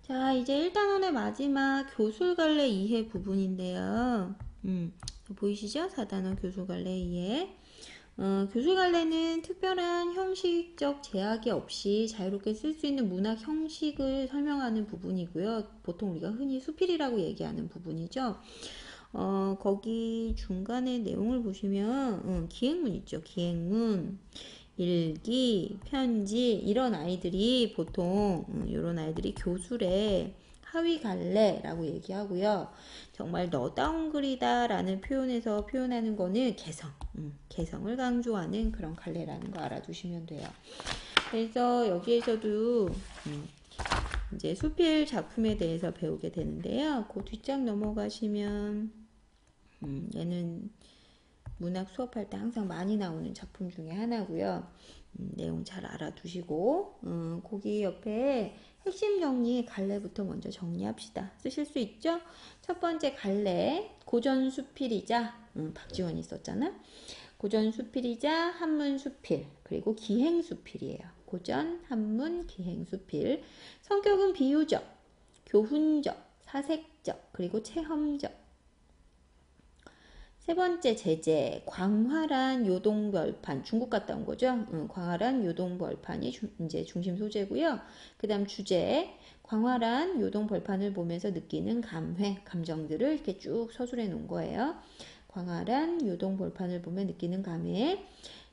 자, 이제 1단원의 마지막 교술갈래 이해 부분인데요. 보이시죠? 4단원 교술갈래 이해. 교술갈래는 특별한 형식적 제약이 없이 자유롭게 쓸 수 있는 문학 형식을 설명하는 부분이고요. 보통 우리가 흔히 수필이라고 얘기하는 부분이죠. 거기 중간에 내용을 보시면 기행문 있죠. 기행문. 일기, 편지 이런 아이들이 보통 이런 아이들이 교술의 하위 갈래라고 얘기하고요. 정말 너다운 글이다 라는 표현에서 표현하는 거는 개성을 강조하는 그런 갈래라는 거 알아두시면 돼요. 그래서 여기에서도 이제 수필 작품에 대해서 배우게 되는데요. 그 뒷장 넘어가시면 얘는 문학 수업할 때 항상 많이 나오는 작품 중에 하나고요. 내용 잘 알아두시고 거기 옆에 핵심 정리 갈래부터 먼저 정리합시다. 쓰실 수 있죠? 첫 번째 갈래 고전 수필이자 박지원이 있었잖아. 고전 수필이자 한문 수필 그리고 기행 수필이에요. 고전, 한문, 기행 수필. 성격은 비유적, 교훈적, 사색적 그리고 체험적. 세 번째 제재, 광활한 요동벌판, 중국 갔다 온 거죠. 광활한 요동벌판이 이제 중심 소재고요. 그 다음 주제, 광활한 요동벌판을 보면서 느끼는 감정들을 이렇게 쭉 서술해 놓은 거예요. 광활한 요동벌판을 보며 느끼는 감회.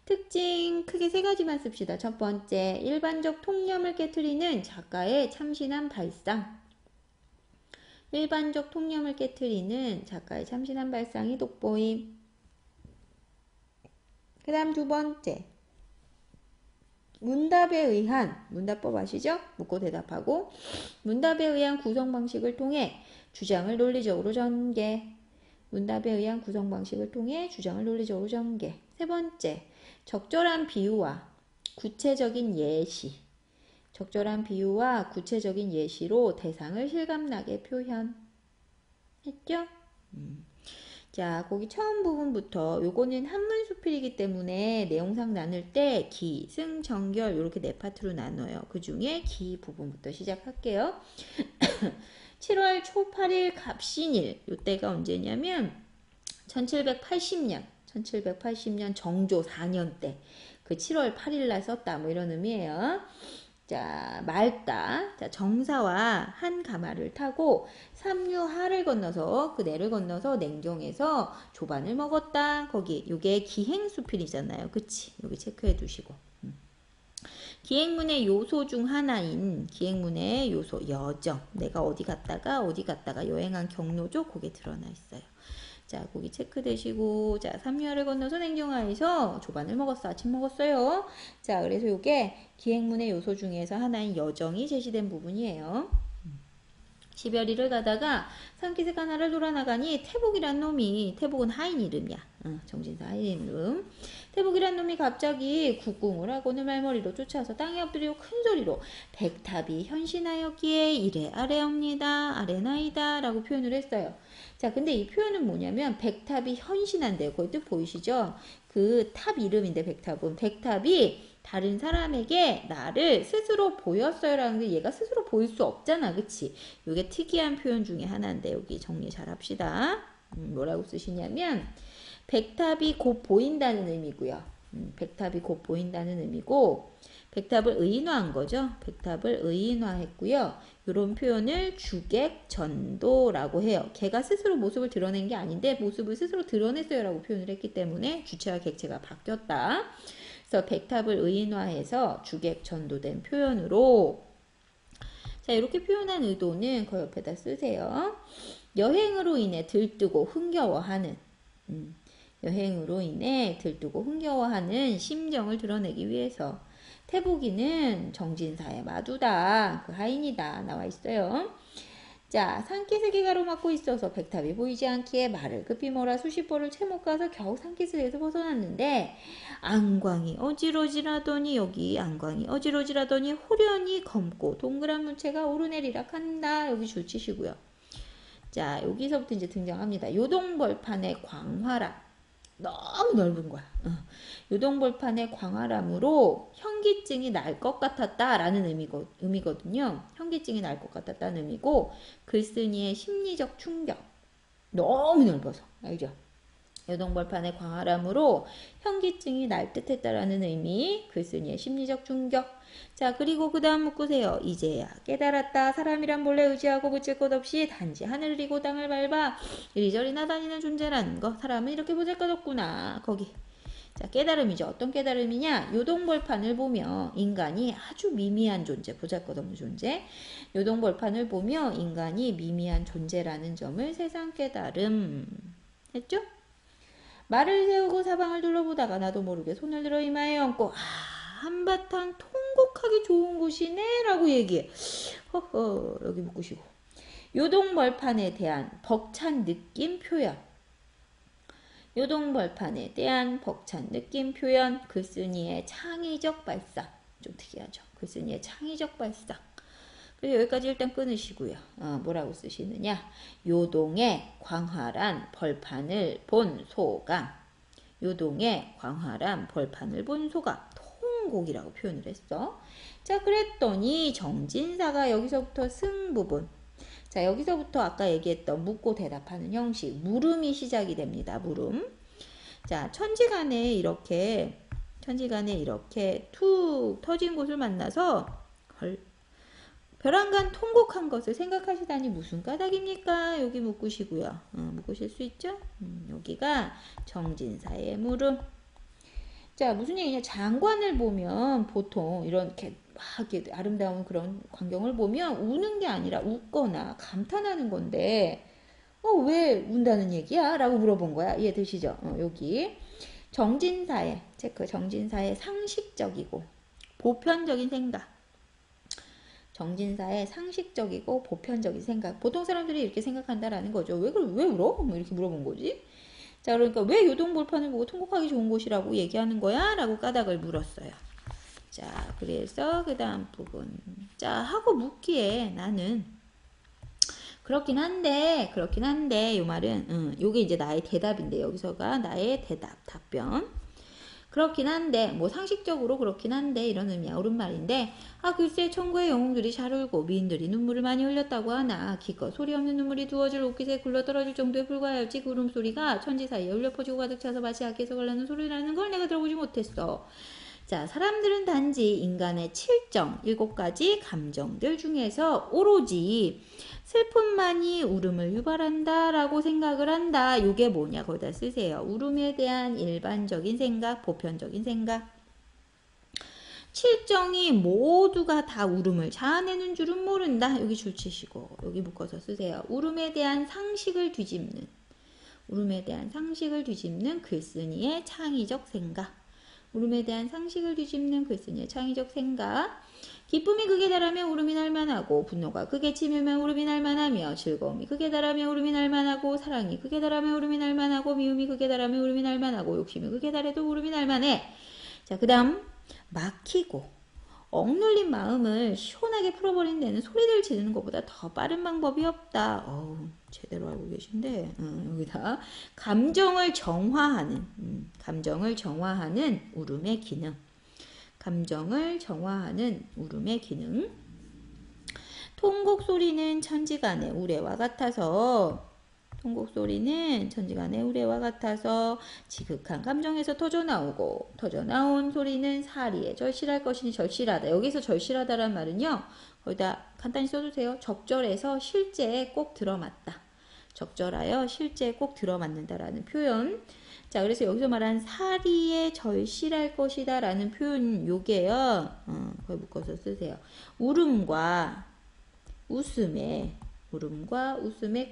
특징 크게 세 가지만 씁시다. 첫 번째, 일반적 통념을 깨트리는 작가의 참신한 발상. 일반적 통념을 깨트리는 작가의 참신한 발상이 돋보임. 그 다음 두 번째, 문답에 의한, 문답법 아시죠? 묻고 대답하고 문답에 의한 구성 방식을 통해 주장을 논리적으로 전개. 문답에 의한 구성 방식을 통해 주장을 논리적으로 전개. 세 번째, 적절한 비유와 구체적인 예시. 적절한 비유와 구체적인 예시로 대상을 실감나게 표현했죠? 자, 거기 처음 부분부터 요거는 한문 수필이기 때문에 내용상 나눌 때 기, 승, 정결 이렇게 네 파트로 나눠요. 그 중에 기 부분부터 시작할게요. 7월 초 8일 갑신일 요때가 언제냐면 1780년 정조 4년 때 그 7월 8일 날 썼다 뭐 이런 의미예요. 자, 맑다. 자, 정사와 한 가마를 타고 삼류하를 건너서 그 내를 건너서 냉정에서 조반을 먹었다. 거기 요게 기행수필이잖아요. 그치? 여기 체크해 두시고. 기행문의 요소 중 하나인 기행문의 요소 여정. 내가 어디 갔다가 여행한 경로죠. 그게 드러나 있어요. 자, 고기 체크되시고, 자, 삼류하를 건너서 냉정하에서 조반을 먹었어. 아침 먹었어요. 자, 그래서 요게 기행문의 요소 중에서 하나인 여정이 제시된 부분이에요. 12일을 가다가 산기슭 하나를 돌아나가니 태복이란 놈이, 태복은 하인 이름이야. 정진사 하인 이름. 태복이란 놈이 갑자기 국궁을 하고는 말머리로 쫓아서 땅에 엎드리고 큰 소리로 백탑이 현신하였기에 이래 아래옵니다. 아래나이다 라고 표현을 했어요. 자, 근데 이 표현은 뭐냐면 백탑이 현신한대요. 거기 뜻 보이시죠? 그 탑 이름인데 백탑이 다른 사람에게 나를 스스로 보였어요 라는데 얘가 스스로 보일 수 없잖아. 그치? 이게 특이한 표현 중에 하나인데 여기 정리 잘 합시다. 뭐라고 쓰시냐면 백탑이 곧 보인다는 의미고요. 백탑이 곧 보인다는 의미고 백탑을 의인화한 거죠. 백탑을 의인화했고요. 이런 표현을 주객전도라고 해요. 걔가 스스로 모습을 드러낸 게 아닌데 모습을 스스로 드러냈어요 라고 표현을 했기 때문에 주체와 객체가 바뀌었다. 그래서 백탑을 의인화해서 주객전도된 표현으로 자 이렇게 표현한 의도는 그 옆에다 쓰세요. 여행으로 인해 들뜨고 흥겨워하는 여행으로 인해 들뜨고 흥겨워하는 심정을 드러내기 위해서 태복이는 정진사의 마두다. 그 하인이다. 나와 있어요. 자, 산기슭이 가로막고 있어서 백탑이 보이지 않기에 말을 급히 몰아 수십 벌을 채 못 가서 겨우 산기슭에서 벗어났는데 안광이 어지러지라더니 여기 안광이 어지러지라더니 호련히 검고 동그란 물체가 오르내리락 한다. 여기 줄치시고요. 자, 여기서부터 이제 등장합니다. 요동벌판의 광활한 너무 넓은 거야. 요동벌판의 광활함으로 현기증이 날 것 같았다라는 의미거든요. 현기증이 날 것 같았다는 의미고 글쓴이의 심리적 충격. 너무 넓어서. 알죠? 요동벌판의 광활함으로 현기증이 날 듯했다라는 의미, 글쓴이의 심리적 충격. 자, 그리고 그 다음 묶으세요. 이제야 깨달았다. 사람이란 본래 의지하고 붙일 것 없이 단지 하늘을 이고 땅을 밟아 이리저리 나다니는 존재라는 거. 사람은 이렇게 보잘것없구나. 거기. 자, 깨달음이죠. 어떤 깨달음이냐? 요동벌판을 보며 인간이 아주 미미한 존재, 보잘것없는 존재. 요동벌판을 보며 인간이 미미한 존재라는 점을 세상 깨달음. 했죠? 말을 세우고 사방을 둘러보다가 나도 모르게 손을 들어 이마에 얹고 한바탕 통곡하기 좋은 곳이네 라고 얘기해. 허허, 여기 묶으시고. 요동벌판에 대한 벅찬 느낌 표현. 요동벌판에 대한 벅찬 느낌 표현. 글쓴이의 창의적 발상. 좀 특이하죠. 글쓴이의 창의적 발상. 그래서 여기까지 일단 끊으시고요. 뭐라고 쓰시느냐? 요동의 광활한 벌판을 본 소감. 요동의 광활한 벌판을 본 소감. 통곡이라고 표현을 했어. 자, 그랬더니 정진사가 여기서부터 승 부분. 자, 여기서부터 아까 얘기했던 묻고 대답하는 형식. 물음이 시작이 됩니다. 물음. 자, 천지간에 이렇게 툭 터진 곳을 만나서 벼랑간 통곡한 것을 생각하시다니 무슨 까닭입니까? 여기 묶으시고요. 묶으실 수 있죠? 여기가 정진사의 물음. 자, 무슨 얘기냐? 장관을 보면 보통 이렇게 막 이렇게 아름다운 그런 광경을 보면 우는 게 아니라 웃거나 감탄하는 건데, 왜 운다는 얘기야? 라고 물어본 거야. 이해되시죠? 여기. 정진사의, 체크. 정진사의 상식적이고 보편적인 생각. 정진사의 상식적이고 보편적인 생각. 보통 사람들이 이렇게 생각한다라는 거죠. 왜 울어? 뭐 이렇게 물어본 거지. 자, 그러니까 왜 요동벌판을 보고 통곡하기 좋은 곳이라고 얘기하는 거야? 라고 까닭을 물었어요. 자, 그래서 그 다음 부분. 자, 하고 묻기에 나는 그렇긴 한데 요 말은 요게 이제 나의 대답인데 여기서가 나의 대답, 답변. 그렇긴 한데 뭐 상식적으로 그렇긴 한데 이런 의미야. 옳은 말인데 글쎄 천국의 영웅들이 잘 울고 미인들이 눈물을 많이 흘렸다고 하나 기껏 소리 없는 눈물이 두어질 옷깃에 굴러떨어질 정도에 불과할지 그 울음소리가 천지 사이에 울려 퍼지고 가득 차서 마치 악에서 걸나는 소리라는 걸 내가 들어보지 못했어. 자, 사람들은 단지 인간의 7가지 감정들 중에서 오로지 슬픔만이 울음을 유발한다 라고 생각을 한다. 요게 뭐냐? 거기다 쓰세요. 울음에 대한 일반적인 생각, 보편적인 생각. 7정이 모두가 다 울음을 자아내는 줄은 모른다. 여기 줄 치시고 여기 묶어서 쓰세요. 울음에 대한 상식을 뒤집는 글쓴이의 창의적 생각. 울음에 대한 상식을 뒤집는 글쓴이의 창의적 생각. 기쁨이 극에 달하면 울음이 날만하고 분노가 극에 치밀면 울음이 날만하며 즐거움이 극에 달하면 울음이 날만하고 사랑이 극에 달하면 울음이 날만하고 미움이 극에 달하면 울음이 날만하고 욕심이 극에 달해도 울음이 날만해. 자, 그 다음 막히고 억눌린 마음을 시원하게 풀어버린 데는 소리를 지르는 것보다 더 빠른 방법이 없다. 제대로 알고 계신데 여기다 감정을 정화하는 울음의 기능. 감정을 정화하는 울음의 기능. 통곡 소리는 천지간의 우레와 같아서 지극한 감정에서 터져나온 소리는 사리에 절실할 것이니 절실하다. 여기서 절실하다란 말은요. 거기다 간단히 써주세요. 적절해서 실제에 꼭 들어맞다. 적절하여 실제에 꼭 들어맞는다라는 표현. 자, 그래서 여기서 말한 사리에 절실할 것이다 라는 표현 요게요. 거기 묶어서 쓰세요. 울음과 웃음의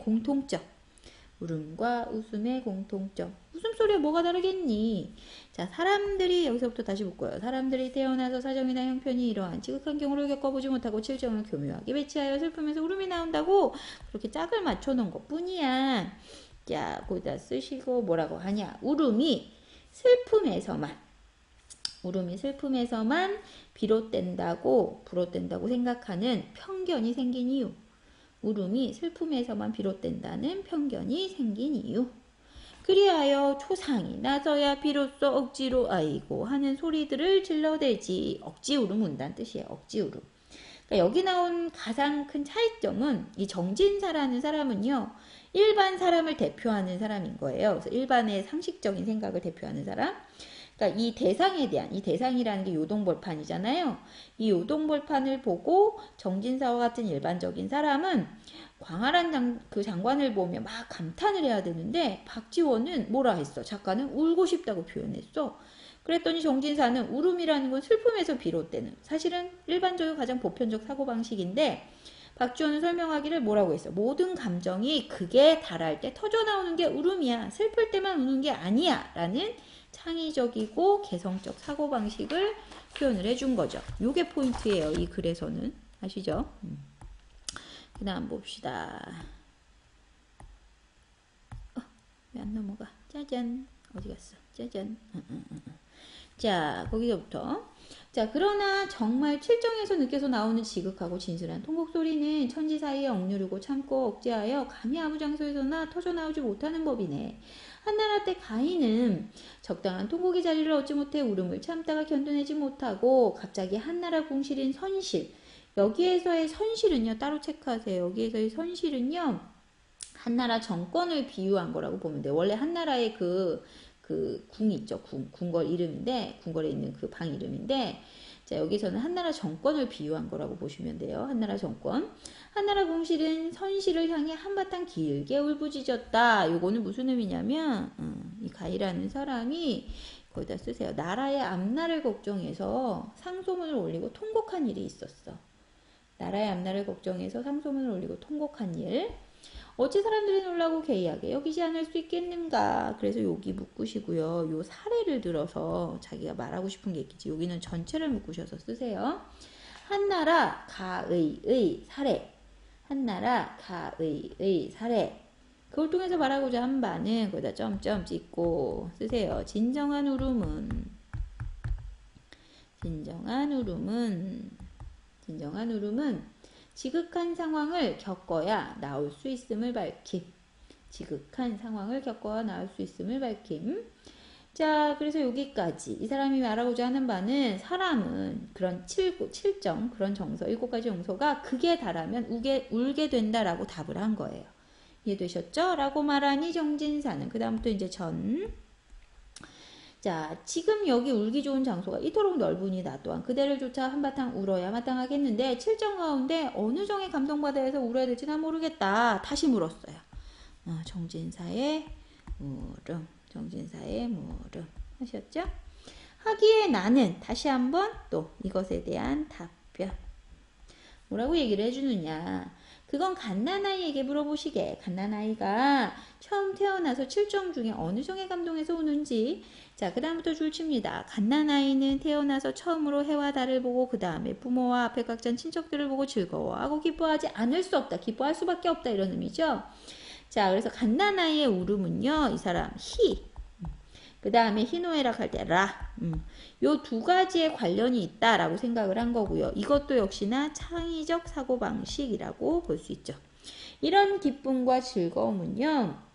공통점. 웃음소리가 뭐가 다르겠니? 자, 사람들이 여기서부터 다시 묶어요. 사람들이 태어나서 사정이나 형편이 이러한 지극한 경우를 겪어보지 못하고 7정을 교묘하게 배치하여 슬픔에서 울음이 나온다고 그렇게 짝을 맞춰놓은 것 뿐이야. 자, 거기다 쓰시고 뭐라고 하냐? 울음이 슬픔에서만 비롯된다고 생각하는 편견이 생긴 이유. 울음이 슬픔에서만 비롯된다는 편견이 생긴 이유. 그리하여 초상이 나서야 비로소 억지로 아이고 하는 소리들을 질러대지. 억지 울음 운다는 뜻이에요. 억지 울음. 그러니까 여기 나온 가장 큰 차이점은 이 정진사라는 사람은요. 일반 사람을 대표하는 사람인 거예요. 그래서 일반의 상식적인 생각을 대표하는 사람. 그러니까 이 대상에 대한, 이 대상이라는 게 요동벌판이잖아요. 이 요동벌판을 보고 정진사와 같은 일반적인 사람은 광활한 그 장관을 보며 막 감탄을 해야 되는데 박지원은 뭐라 했어? 작가는 울고 싶다고 표현했어. 그랬더니 정진사는 울음이라는 건 슬픔에서 비롯되는, 사실은 일반적이고 가장 보편적 사고방식인데 박지원은 설명하기를 뭐라고 했어? 모든 감정이 극에 달할 때 터져나오는 게 울음이야. 슬플 때만 우는 게 아니야. 라는 창의적이고 개성적 사고방식을 표현을 해준 거죠. 요게 포인트예요. 이 글에서는. 아시죠? 그 다음 봅시다. 왜 안 넘어가? 짜잔. 어디 갔어? 짜잔. 자, 거기서부터. 자, 그러나 정말 칠정에서 느껴서 나오는 지극하고 진실한 통곡 소리는 천지 사이에 억누르고 참고 억제하여 감히 아무 장소에서나 터져나오지 못하는 법이네. 한나라 때 가인은 적당한 통곡의 자리를 얻지 못해 울음을 참다가 견뎌내지 못하고 갑자기 한나라 궁실인 선실, 여기에서의 선실은요, 따로 체크하세요. 여기에서의 선실은요, 한나라 정권을 비유한 거라고 보면 돼요. 원래 한나라의 그 궁 있죠. 궁궐 이름인데, 궁궐에 있는 그 방 이름인데, 자, 여기서는 한나라 정권을 비유한 거라고 보시면 돼요. 한나라 정권. 한나라 궁실은 선실을 향해 한바탕 길게 울부짖었다. 요거는 무슨 의미냐면, 이 가이라는 사람이 거기다 쓰세요. 나라의 앞날을 걱정해서 상소문을 올리고 통곡한 일이 있었어. 나라의 앞날을 걱정해서 상소문을 올리고 통곡한 일. 어찌 사람들이 놀라고 개의하게 여기지 않을 수 있겠는가. 그래서 여기 묶으시고요. 요 사례를 들어서 자기가 말하고 싶은 게 있겠지. 여기는 전체를 묶으셔서 쓰세요. 한나라 가의의 사례. 한나라 가의의 사례. 그걸 통해서 말하고자 한 바는 거기다 점점 찍고 쓰세요. 진정한 울음은 지극한 상황을 겪어야 나올 수 있음을 밝힘. 지극한 상황을 겪어야 나올 수 있음을 밝힘. 자, 그래서 여기까지 이 사람이 말하고자 하는 바는 사람은 그런 칠정, 그런 정서, 7가지 정서가 극에 달하면 울게 된다라고 답을 한 거예요. 이해되셨죠? 라고 말하니 정진사는 그 다음부터 이제 자, 지금 여기 울기 좋은 장소가 이토록 넓으니 나 또한 그대를 조차 한바탕 울어야 마땅하겠는데 칠정 가운데 어느 정에 감동받아야 해서 울어야 될지 난 모르겠다. 다시 물었어요. 정진사의 물음 하셨죠? 하기에 나는 다시 한번 또 이것에 대한 답변 뭐라고 얘기를 해주느냐. 그건 갓난아이에게 물어보시게. 갓난아이가 처음 태어나서 칠정 중에 어느 정에 감동해서 우는지. 자, 그 다음부터 줄칩니다. 갓난아이는 태어나서 처음으로 해와 달을 보고 그 다음에 부모와 앞에 각자 친척들을 보고 즐거워하고 기뻐하지 않을 수 없다. 기뻐할 수밖에 없다. 이런 의미죠. 자, 그래서 갓난아이의 울음은요. 이 사람 그 다음에 희노애락 할 때 라. 요 2가지의 관련이 있다라고 생각을 한 거고요. 이것도 역시나 창의적 사고방식이라고 볼 수 있죠. 이런 기쁨과 즐거움은요.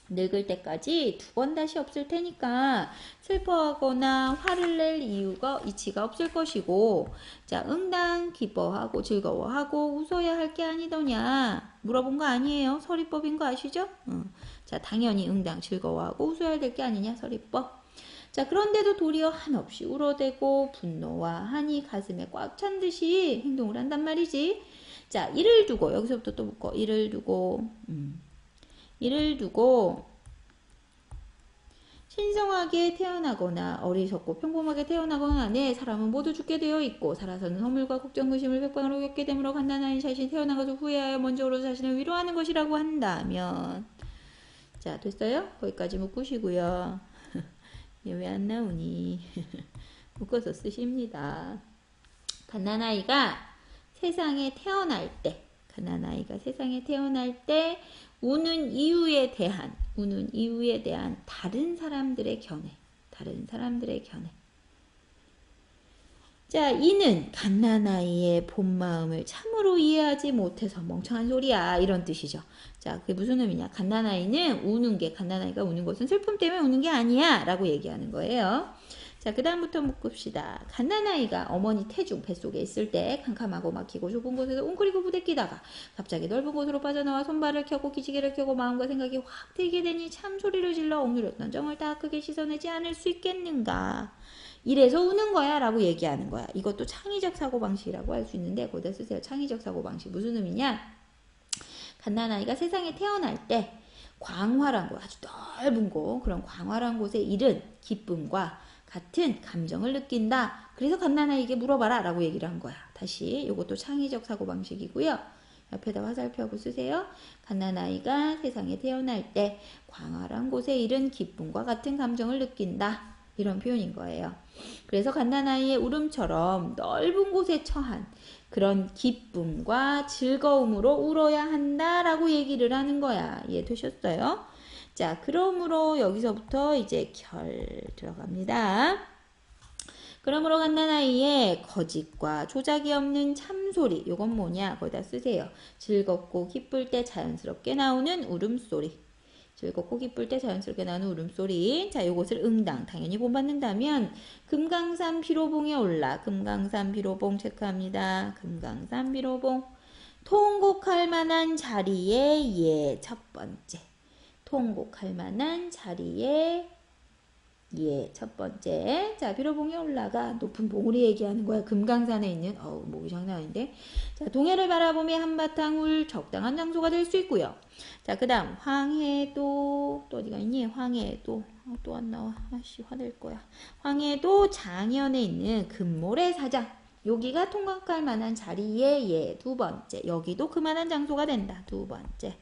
늙을 때까지 2번 다시 없을 테니까 슬퍼하거나 화를 낼 이치가 없을 것이고, 자, 응당 기뻐하고 즐거워하고 웃어야 할 게 아니더냐 물어본 거 아니에요. 서리법인 거 아시죠? 자, 당연히 응당 즐거워하고 웃어야 될 게 아니냐 서리법. 자, 그런데도 도리어 한없이 울어대고 분노와 한이 가슴에 꽉 찬 듯이 행동을 한단 말이지. 자, 이를 두고 여기서부터 또 묶어. 이를 두고 신성하게 태어나거나 어리석고 평범하게 태어나거나 안에 사람은 모두 죽게 되어 있고 살아서는 허물과 걱정 근심을 백방으로 겪게 되므로 갓난아이 자신이 태어나가서 후회하여 먼저 울어 자신을 위로하는 것이라고 한다면. 자, 됐어요? 거기까지 묶으시고요. 왜 안 나오니? 묶어서 쓰십니다. 갓난아이가 세상에 태어날 때 우는 이유에 대한 다른 사람들의 견해. 자, 이는 갓난아이의 본 마음을 참으로 이해하지 못해서 멍청한 소리야. 이런 뜻이죠. 자, 그게 무슨 의미냐? 갓난아이는 갓난아이가 우는 것은 슬픔 때문에 우는 게 아니야. 라고 얘기하는 거예요. 자, 그 다음부터 묶읍시다. 갓난아이가 어머니 태중 뱃속에 있을 때 캄캄하고 막히고 좁은 곳에서 웅크리고 부대끼다가 갑자기 넓은 곳으로 빠져나와 손발을 켜고 기지개를 켜고 마음과 생각이 확 들게 되니 참 소리를 질러 억누렸던 정을 다 크게 씻어내지 않을 수 있겠는가. 이래서 우는 거야 라고 얘기하는 거야. 이것도 창의적 사고방식이라고 할 수 있는데 거기다 쓰세요. 창의적 사고방식. 무슨 의미냐? 갓난아이가 세상에 태어날 때 광활한 곳, 아주 넓은 곳, 그런 광활한 곳에 이른 기쁨과 같은 감정을 느낀다. 그래서 갓난아이에게 물어봐라 라고 얘기를 한 거야. 다시 이것도 창의적 사고방식이고요. 옆에다 화살표하고 쓰세요. 갓난아이가 세상에 태어날 때 광활한 곳에 이른 기쁨과 같은 감정을 느낀다. 이런 표현인 거예요. 그래서 갓난아이의 울음처럼 넓은 곳에 처한 그런 기쁨과 즐거움으로 울어야 한다라고 얘기를 하는 거야. 이해되셨어요? 자, 그러므로 여기서부터 이제 결 들어갑니다. 그러므로 갓난아이의 거짓과 조작이 없는 참소리. 요건 뭐냐? 거기다 쓰세요. 즐겁고 기쁠 때 자연스럽게 나오는 울음소리. 즐겁고 기쁠 때 자연스럽게 나오는 울음소리. 자, 요것을 응당 당연히 본받는다면 금강산 비로봉에 올라 금강산 비로봉 체크합니다. 금강산 비로봉 통곡할 만한 자리에 예 첫 번째 통곡할 만한 자리에 예, 첫 번째. 자, 비로봉에 올라가 높은 봉우리 얘기하는 거야. 금강산에 있는, 목이 장난 아닌데. 자, 동해를 바라보며 한바탕 울 적당한 장소가 될 수 있고요. 자, 그 다음, 황해도, 또 어디가 있니? 황해도, 또 안 나와. 아씨, 화낼 거야. 황해도 장현에 있는 금모래 사장. 여기가 통곡할 만한 자리에 예, 두 번째. 여기도 그만한 장소가 된다. 두 번째.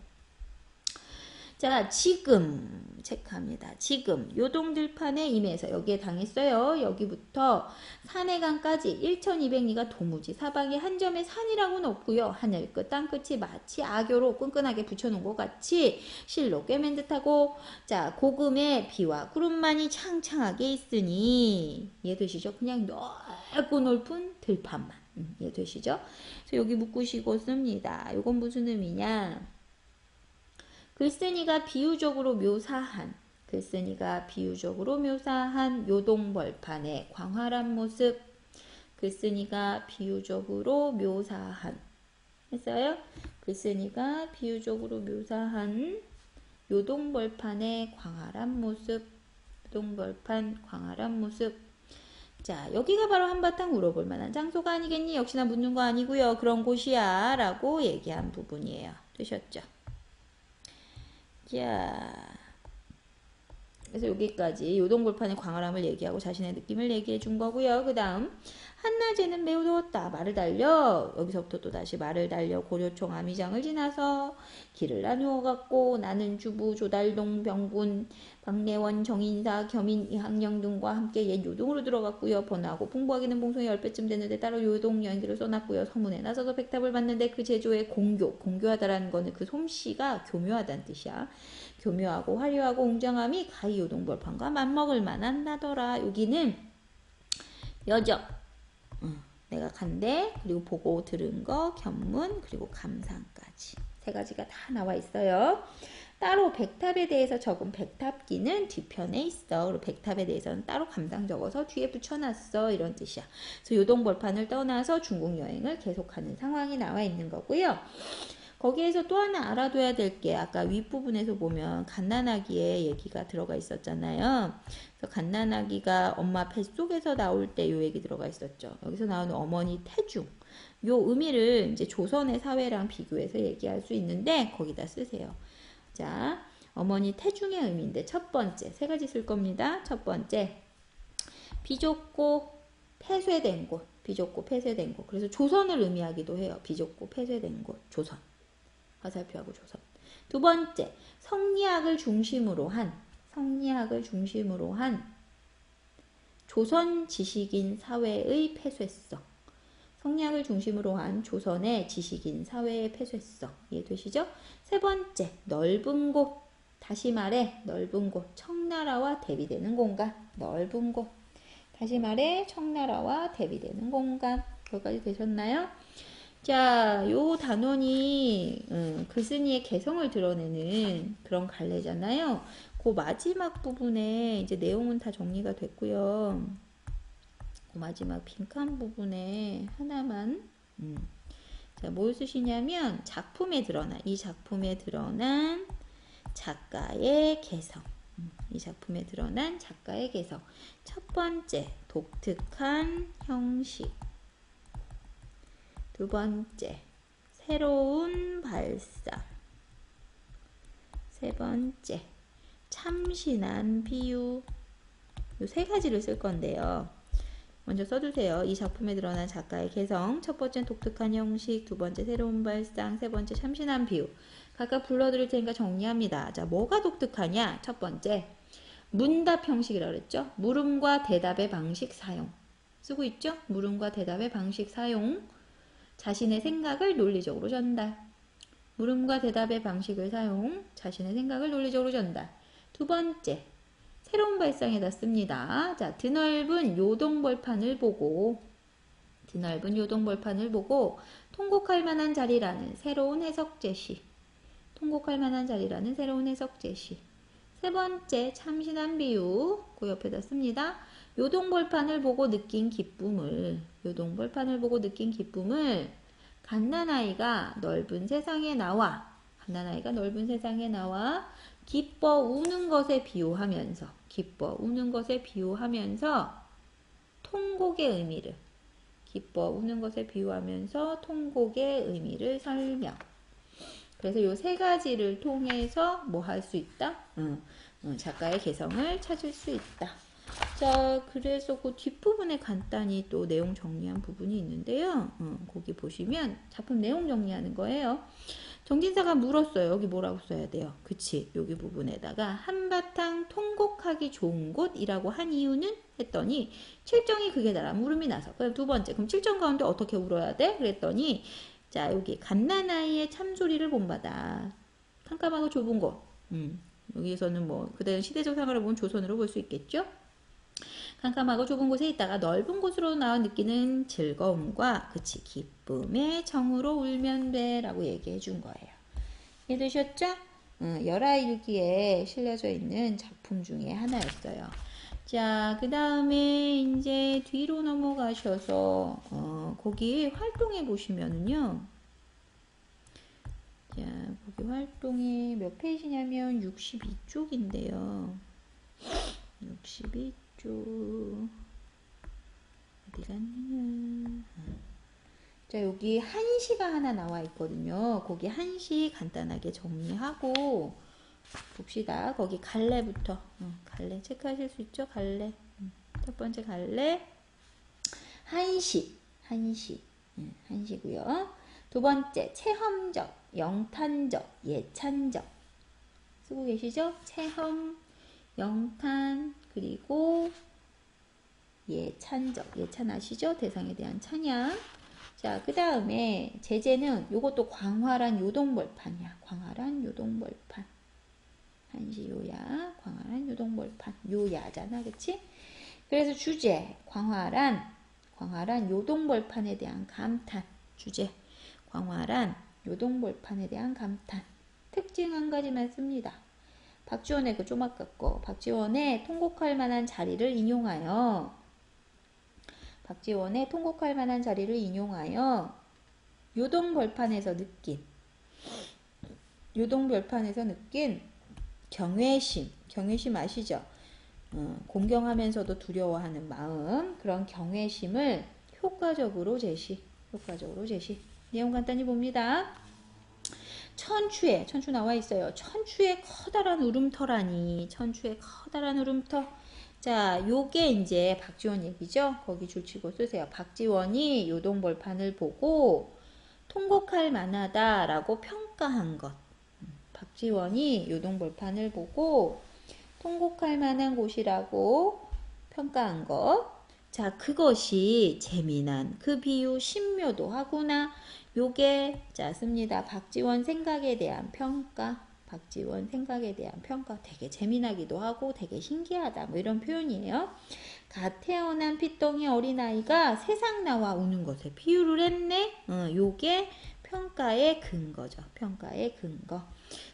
자, 지금 체크합니다. 지금 요동들판에 임해서 여기에 당했어요. 여기부터 산해강까지 1200리가 도무지 사방에 한 점의 산이라고는 없고요. 하늘 끝 땅 끝이 마치 악교로 끈끈하게 붙여놓은 것 같이 실로 꿰맨 듯하고 자 고금에 비와 구름만이 창창하게 있으니 이해되시죠? 그냥 넓고 높은 들판만 이해되시죠? 그래서 여기 묶으시고 씁니다. 이건 무슨 의미냐? 글쓴이가 비유적으로 묘사한 요동벌판의 광활한 모습. 글쓴이가 비유적으로 묘사한 했어요? 글쓴이가 비유적으로 묘사한 요동벌판의 광활한 모습. 요동벌판 광활한 모습. 자, 여기가 바로 한바탕 울어볼 만한 장소가 아니겠니? 역시나 묻는 거 아니고요. 그런 곳이야 라고 얘기한 부분이에요. 되셨죠? 자, 그래서 여기까지 요동골판의 광활함을 얘기하고 자신의 느낌을 얘기해 준 거고요. 그 다음 한낮에는 매우 더웠다. 말을 달려 여기서부터 또 다시 말을 달려 고려총 아미장을 지나서 길을 나누어 갔고 나는 주부 조달동 병군 박내원 정인사 겸인 이학령 등과 함께 옛 요동으로 들어갔고요. 번화하고 풍부하기는 봉송이 10배쯤 됐는데 따로 요동 여행기를 써놨고요. 서문에 나서서 백탑을 봤는데 그 제조의 공교하다라는 거는 그 솜씨가 교묘하다는 뜻이야. 교묘하고 화려하고 웅장함이 가히 요동벌판과 맞먹을 만한다더라. 여기는 여정 내가 간대 그리고 보고 들은 거 견문 그리고 감상까지 세 가지가 다 나와 있어요. 따로 백탑에 대해서 적은 백탑기는 뒤편에 있어. 그리고 백탑에 대해서는 따로 감상 적어서 뒤에 붙여놨어. 이런 뜻이야. 그래서 요동벌판을 떠나서 중국 여행을 계속하는 상황이 나와 있는 거고요. 거기에서 또 하나 알아둬야 될 게 아까 윗부분에서 보면 갓난아기의 얘기가 들어가 있었잖아요. 그래서 갓난아기가 엄마 뱃속에서 나올 때 요 얘기 들어가 있었죠. 여기서 나오는 어머니 태중. 요 의미를 이제 조선의 사회랑 비교해서 얘기할 수 있는데 거기다 쓰세요. 자, 어머니 태중의 의미인데 첫 번째 세 가지 쓸 겁니다. 첫 번째 비좁고 폐쇄된 곳. 비좁고 폐쇄된 곳. 그래서 조선을 의미하기도 해요. 비좁고 폐쇄된 곳. 조선. 화살표하고 조선. 두 번째, 성리학을 중심으로 한 조선 지식인 사회의 폐쇄성. 성리학을 중심으로 한 조선의 지식인 사회의 폐쇄성. 이해되시죠? 세 번째, 넓은 곳. 다시 말해 넓은 곳. 청나라와 대비되는 공간. 넓은 곳. 다시 말해 청나라와 대비되는 공간. 거기까지 되셨나요? 자, 요 단원이 글쓴이의 개성을 드러내는 그런 갈래잖아요. 그 마지막 부분에 이제 내용은 다 정리가 됐고요. 그 마지막 빈칸 부분에 하나만 자, 뭘 쓰시냐면 작품에 드러난 이 작품에 드러난 작가의 개성. 이 작품에 드러난 작가의 개성. 첫 번째, 독특한 형식. 두 번째, 새로운 발상. 세 번째, 참신한 비유. 이 세 가지를 쓸 건데요. 먼저 써두세요. 이 작품에 드러난 작가의 개성. 첫 번째, 독특한 형식. 두 번째, 새로운 발상. 세 번째, 참신한 비유. 각각 불러드릴 테니까 정리합니다. 자, 뭐가 독특하냐? 첫 번째, 문답 형식이라고 그랬죠? 물음과 대답의 방식 사용. 쓰고 있죠? 물음과 대답의 방식 사용. 자신의 생각을 논리적으로 전달. 물음과 대답의 방식을 사용. 자신의 생각을 논리적으로 전달. 두 번째, 새로운 발상에다 씁니다. 자, 드넓은 요동벌판을 보고 통곡할 만한 자리라는 새로운 해석 제시. 통곡할 만한 자리라는 새로운 해석 제시. 세 번째, 참신한 비유. 그 옆에다 씁니다. 요동벌판을 보고 느낀 기쁨을 갓난아이가 넓은 세상에 나와 기뻐 우는 것에 비유하면서 통곡의 의미를 설명. 그래서 이 세 가지를 통해서 뭐 할 수 있다? 작가의 개성을 찾을 수 있다. 자, 그래서 그 뒷부분에 간단히 또 내용 정리한 부분이 있는데요. 거기 보시면 작품 내용 정리하는 거예요. 정진사가 물었어요. 여기 뭐라고 써야 돼요? 그치? 여기 부분에다가 한바탕 통곡하기 좋은 곳이라고 한 이유는? 했더니 칠정이 극에 달아 물음이 나서. 그럼 두 번째, 그럼 칠정 가운데 어떻게 울어야 돼? 그랬더니 자, 여기 갓난아이의 참소리를 본받아. 깜깜하고 좁은 곳. 여기에서는 뭐 그대는 시대적 상황을 보면 조선으로 볼 수 있겠죠? 깜깜하고 좁은 곳에 있다가 넓은 곳으로 나와 느끼는 즐거움과 그치 기쁨의 정으로 울면 돼 라고 얘기해 준 거예요. 이해되셨죠? 열하일기에 실려져 있는 작품 중에 하나였어요. 자, 그 다음에 이제 뒤로 넘어가셔서 거기 활동해 보시면은요. 자, 거기 활동이 몇 페이지냐면 62쪽인데요. 62쪽 어디 갔느냐. 자, 여기 한시가 하나 나와 있거든요. 거기 한시 간단하게 정리하고 봅시다. 거기 갈래부터 갈래 체크하실 수 있죠? 갈래. 첫 번째 갈래 한시고요. 두 번째 체험적, 영탄적, 예찬적 쓰고 계시죠? 체험, 영탄, 그리고 예찬적, 예찬 아시죠? 대상에 대한 찬양. 자, 그 다음에 제재는 요것도 광활한 요동벌판이야. 광활한 요동벌판. 한시 요야, 광활한 요동벌판. 요야잖아, 그치? 그래서 주제, 광활한 요동벌판에 대한 감탄. 주제, 광활한 요동벌판에 대한 감탄. 특징 한 가지만 씁니다. 박지원의 그 좀 아깝고, 박지원의 통곡할 만한 자리를 인용하여 요동벌판에서 느낀 경외심 아시죠? 공경하면서도 두려워하는 마음, 그런 경외심을 효과적으로 제시. 내용 간단히 봅니다. 천추 나와 있어요. 천추의 커다란 울음터라니. 자, 요게 이제 박지원 얘기죠. 거기 줄치고 쓰세요. 박지원이 요동벌판을 보고 통곡할 만하다라고 평가한 것. 박지원이 요동벌판을 보고 통곡할 만한 곳이라고 평가한 것. 자, 그것이 재미난 그 비유 신묘도 하구나. 요게 자 씁니다. 박지원 생각에 대한 평가. 박지원 생각에 대한 평가 되게 재미나기도 하고 되게 신기하다 뭐 이런 표현이에요. 갓 태어난 피덩이 어린아이가 세상 나와 우는 것에 비유를 했네. 요게 평가의 근거죠. 평가의 근거.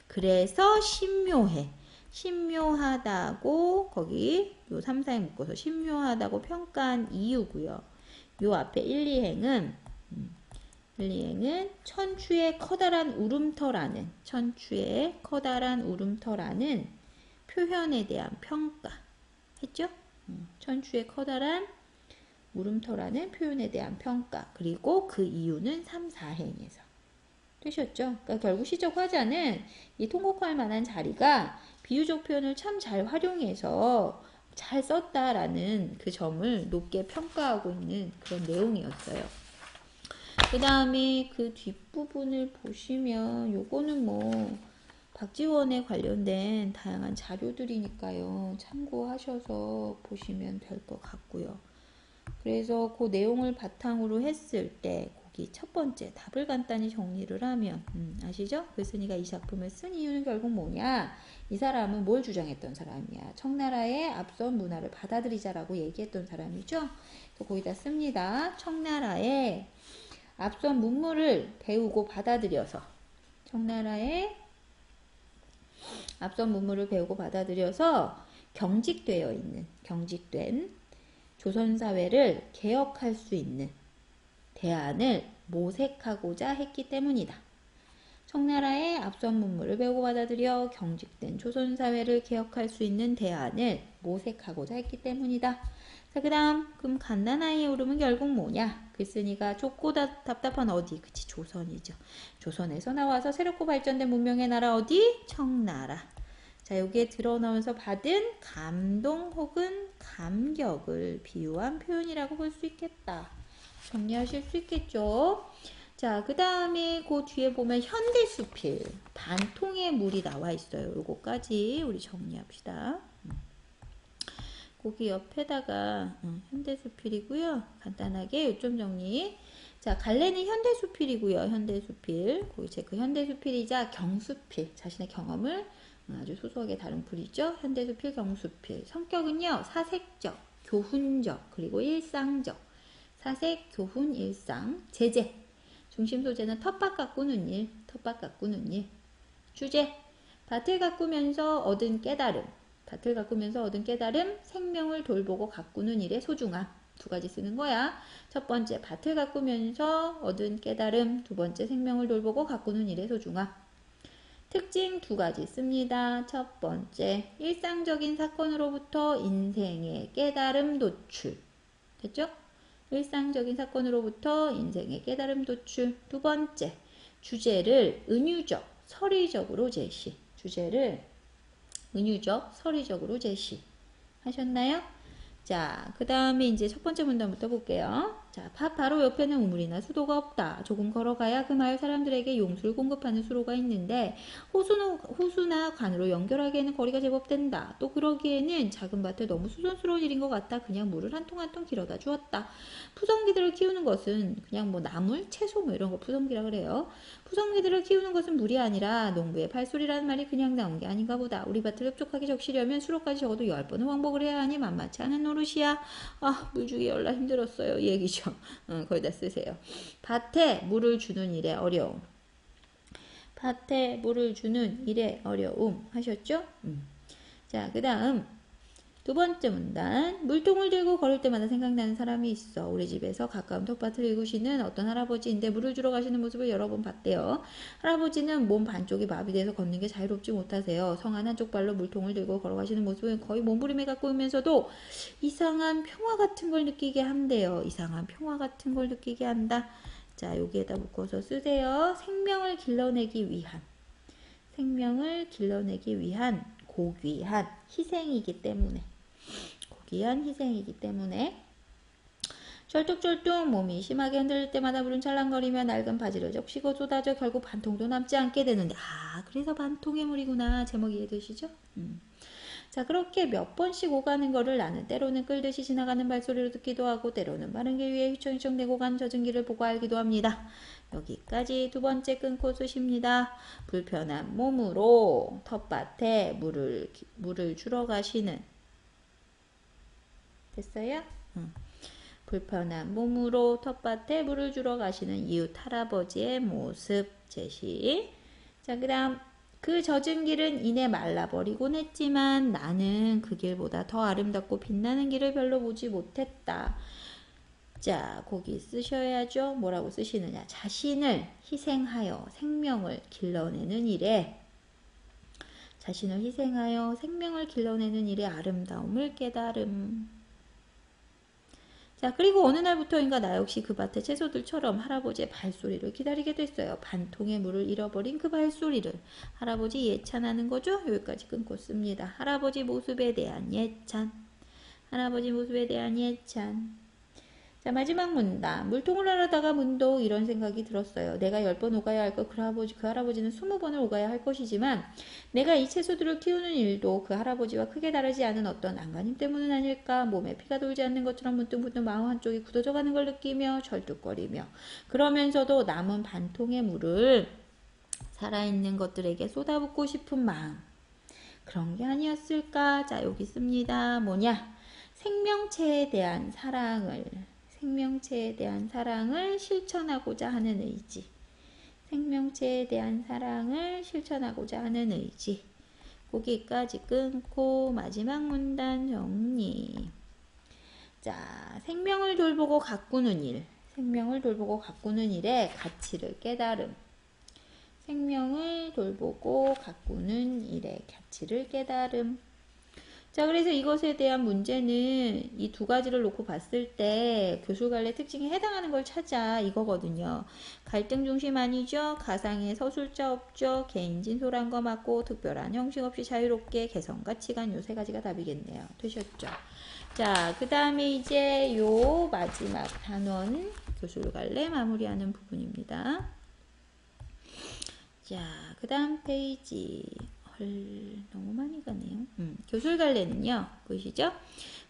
그래서 신묘해. 신묘하다고 거기 요 3, 4에 묶어서 신묘하다고 평가한 이유고요. 요 앞에 1, 2행은 천추의 커다란 울음터라는 표현에 대한 평가 했죠? 천추의 커다란 울음터라는 표현에 대한 평가. 그리고 그 이유는 3, 4행에서 되셨죠? 그러니까 결국 시적 화자는 이 통곡할 만한 자리가 비유적 표현을 참 잘 활용해서 잘 썼다라는 그 점을 높게 평가하고 있는 그런 내용이었어요. 그 다음에 그 뒷부분을 보시면 요거는 뭐 박지원에 관련된 다양한 자료들이니까요. 참고하셔서 보시면 될 것 같고요. 그래서 그 내용을 바탕으로 했을 때 거기 첫 번째 답을 간단히 정리를 하면 아시죠? 글쓴이가 이 작품을 쓴 이유는 결국 뭐냐? 이 사람은 뭘 주장했던 사람이야? 청나라의 앞선 문화를 받아들이자라고 얘기했던 사람이죠. 또 거기다 씁니다. 청나라의 앞선 문물을 배우고 받아들여서 경직된 조선사회를 개혁할 수 있는 대안을 모색하고자 했기 때문이다. 청나라의 앞선 문물을 배우고 받아들여 경직된 조선사회를 개혁할 수 있는 대안을 모색하고자 했기 때문이다. 자, 그 다음 그럼 갓난아이의 울음은 결국 뭐냐? 글쓴이가 좁고 답답한 어디? 그치, 조선이죠. 조선에서 나와서 새롭고 발전된 문명의 나라 어디? 청나라. 자, 여기에 드러나면서 받은 감동 혹은 감격을 비유한 표현이라고 볼 수 있겠다. 정리하실 수 있겠죠? 자, 그 다음에 그 뒤에 보면 현대수필, 반통의 물이 나와 있어요. 요거까지 우리 정리합시다. 거기 옆에다가 현대수필이고요. 간단하게 요점 정리. 자, 갈래는 현대수필이고요. 현대수필. 거기 제 그 현대수필이자 경수필. 자신의 경험을 아주 소소하게 다룬 풀이죠. 현대수필, 경수필. 성격은요. 사색적, 교훈적, 그리고 일상적. 사색, 교훈, 일상. 제재. 중심 소재는 텃밭 가꾸는 일. 주제. 밭을 가꾸면서 얻은 깨달음. 생명을 돌보고 가꾸는 일의 소중함. 두 가지 쓰는 거야. 첫 번째, 밭을 가꾸면서 얻은 깨달음. 두 번째, 생명을 돌보고 가꾸는 일의 소중함. 특징 두 가지 씁니다. 첫 번째, 일상적인 사건으로부터 인생의 깨달음 도출. 됐죠? 일상적인 사건으로부터 인생의 깨달음 도출. 두 번째, 주제를 은유적, 서리적으로 제시. 하셨나요? 자, 그 다음에 이제 첫 번째 문단부터 볼게요. 자, 바로 옆에는 우물이나 수도가 없다. 조금 걸어가야 그 마을 사람들에게 용수를 공급하는 수로가 있는데 호수나 관으로 연결하기에는 거리가 제법 된다. 또 그러기에는 작은 밭에 너무 수선스러운 일인 것 같다. 그냥 물을 한 통 한 통 길어다 주었다. 푸성기들을 키우는 것은 그냥 뭐 나물, 채소 뭐 이런 거 푸성기라 그래요. 푸성기들을 키우는 것은 물이 아니라 농부의 발소리라는 말이 그냥 나온 게 아닌가 보다. 우리 밭을 흡족하게 적시려면 수로까지 적어도 10번은 왕복을 해야 하니 만만치 않은 노릇이야. 아, 물 주기 열나 힘들었어요. 이 얘기죠. 거기다 쓰세요. 밭에 물을 주는 일에 어려움. 하셨죠? 자, 그 다음 두 번째 문단. 물통을 들고 걸을 때마다 생각나는 사람이 있어. 우리 집에서 가까운 텃밭을 일구시는 어떤 할아버지인데 물을 주러 가시는 모습을 여러 번 봤대요. 할아버지는 몸 반쪽이 마비돼서 걷는 게 자유롭지 못하세요. 성한 한쪽 발로 물통을 들고 걸어가시는 모습은 거의 몸부림에 가까우면서도 이상한 평화 같은 걸 느끼게 한대요. 자, 여기에다 묶어서 쓰세요. 생명을 길러내기 위한 고귀한 희생이기 때문에 절뚝절뚝 몸이 심하게 흔들릴 때마다 물은 찰랑거리며 낡은 바지를 적시고 쏟아져 결국 반통도 남지 않게 되는데, 그래서 반통의 물이구나. 제목 이해되시죠? 자, 그렇게 몇 번씩 오가는 거를 나는 때로는 끌듯이 지나가는 발소리로 듣기도 하고 때로는 마른 길 위에 휘청휘청 내고 간 젖은 길을 보고 알기도 합니다. 여기까지 두 번째 끊고 쓰십니다. 불편한 몸으로 텃밭에 물을 주러 가시는 됐어요? 응. 불편한 몸으로 텃밭에 물을 주러 가시는 이웃 할아버지의 모습 제시. 자, 그 다음 그 젖은 길은 이내 말라버리곤 했지만 나는 그 길보다 더 아름답고 빛나는 길을 별로 보지 못했다. 자, 거기 쓰셔야죠. 뭐라고 쓰시느냐. 자신을 희생하여 생명을 길러내는 일에 자신을 희생하여 생명을 길러내는 일의 아름다움을 깨달음. 자, 그리고 어느 날부터인가 나 역시 그 밭의 채소들처럼 할아버지의 발소리를 기다리게 됐어요. 반통의 물을 잃어버린 그 발소리를. 할아버지 예찬하는 거죠? 여기까지 끊고 씁니다. 할아버지 모습에 대한 예찬. 할아버지 모습에 대한 예찬. 자, 마지막 문단. 물통을 하려다가 문득 이런 생각이 들었어요. 내가 10번 오가야 할 것, 그 할아버지는 20번을 오가야 할 것이지만 내가 이 채소들을 키우는 일도 그 할아버지와 크게 다르지 않은 어떤 안간힘 때문은 아닐까. 몸에 피가 돌지 않는 것처럼 문득문득 마음 한쪽이 굳어져 가는 걸 느끼며 절뚝거리며 그러면서도 남은 반통의 물을 살아있는 것들에게 쏟아붓고 싶은 마음. 그런 게 아니었을까. 자, 여기 씁니다. 뭐냐. 생명체에 대한 사랑을 실천하고자 하는 의지. 생명체에 대한 사랑을 실천하고자 하는 의지. 거기까지 끊고 마지막 문단 정리. 자, 생명을 돌보고 가꾸는 일. 생명을 돌보고 가꾸는 일의 가치를 깨달음. 생명을 돌보고 가꾸는 일의 가치를 깨달음. 자, 그래서 이것에 대한 문제는 이 두 가지를 놓고 봤을 때 교술관례 특징에 해당하는 걸 찾아 이거거든요. 갈등 중심 아니죠? 가상의 서술자 없죠? 개인진 소란 거 맞고 특별한 형식 없이 자유롭게 개성, 가치관 요 세 가지가 답이겠네요. 되셨죠? 자, 그 다음에 이제 요 마지막 단원 교술관례 마무리하는 부분입니다. 자, 그 다음 페이지. 너무 많이 가네요. 교술관례는요. 보이시죠?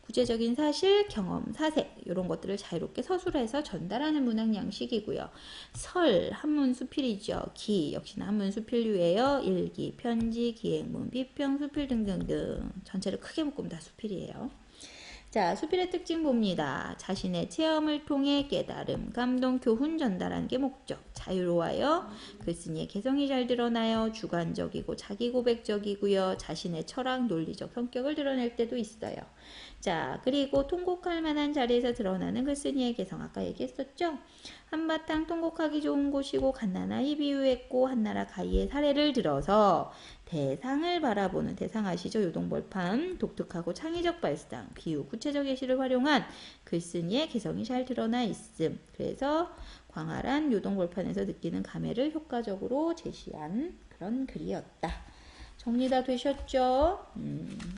구체적인 사실, 경험, 사색 이런 것들을 자유롭게 서술해서 전달하는 문학 양식이고요. 설, 한문 수필이죠. 기, 역시나 한문 수필류예요. 일기, 편지, 기행문, 비평, 수필 등등등 전체를 크게 묶으면 다 수필이에요. 자, 수필의 특징 봅니다. 자신의 체험을 통해 깨달음, 감동, 교훈 전달하는 게 목적. 자유로워요. 글쓴이의 개성이 잘 드러나요. 주관적이고 자기 고백적이고요. 자신의 철학, 논리적 성격을 드러낼 때도 있어요. 자, 그리고 통곡할 만한 자리에서 드러나는 글쓴이의 개성. 아까 얘기했었죠? 한바탕 통곡하기 좋은 곳이고 갓나나이 비유했고 한나라 가희의 사례를 들어서 대상을 바라보는 대상 아시죠? 요동벌판 독특하고 창의적 발상 비유 구체적 예시를 활용한 글쓴이의 개성이 잘 드러나 있음. 그래서 광활한 요동벌판에서 느끼는 감회를 효과적으로 제시한 그런 글이었다. 정리 다 되셨죠?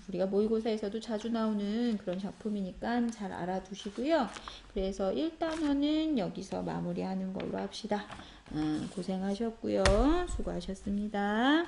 우리가 모의고사에서도 자주 나오는 그런 작품이니까 잘 알아두시고요. 그래서 1단원은 여기서 마무리하는 걸로 합시다. 고생하셨고요. 수고하셨습니다.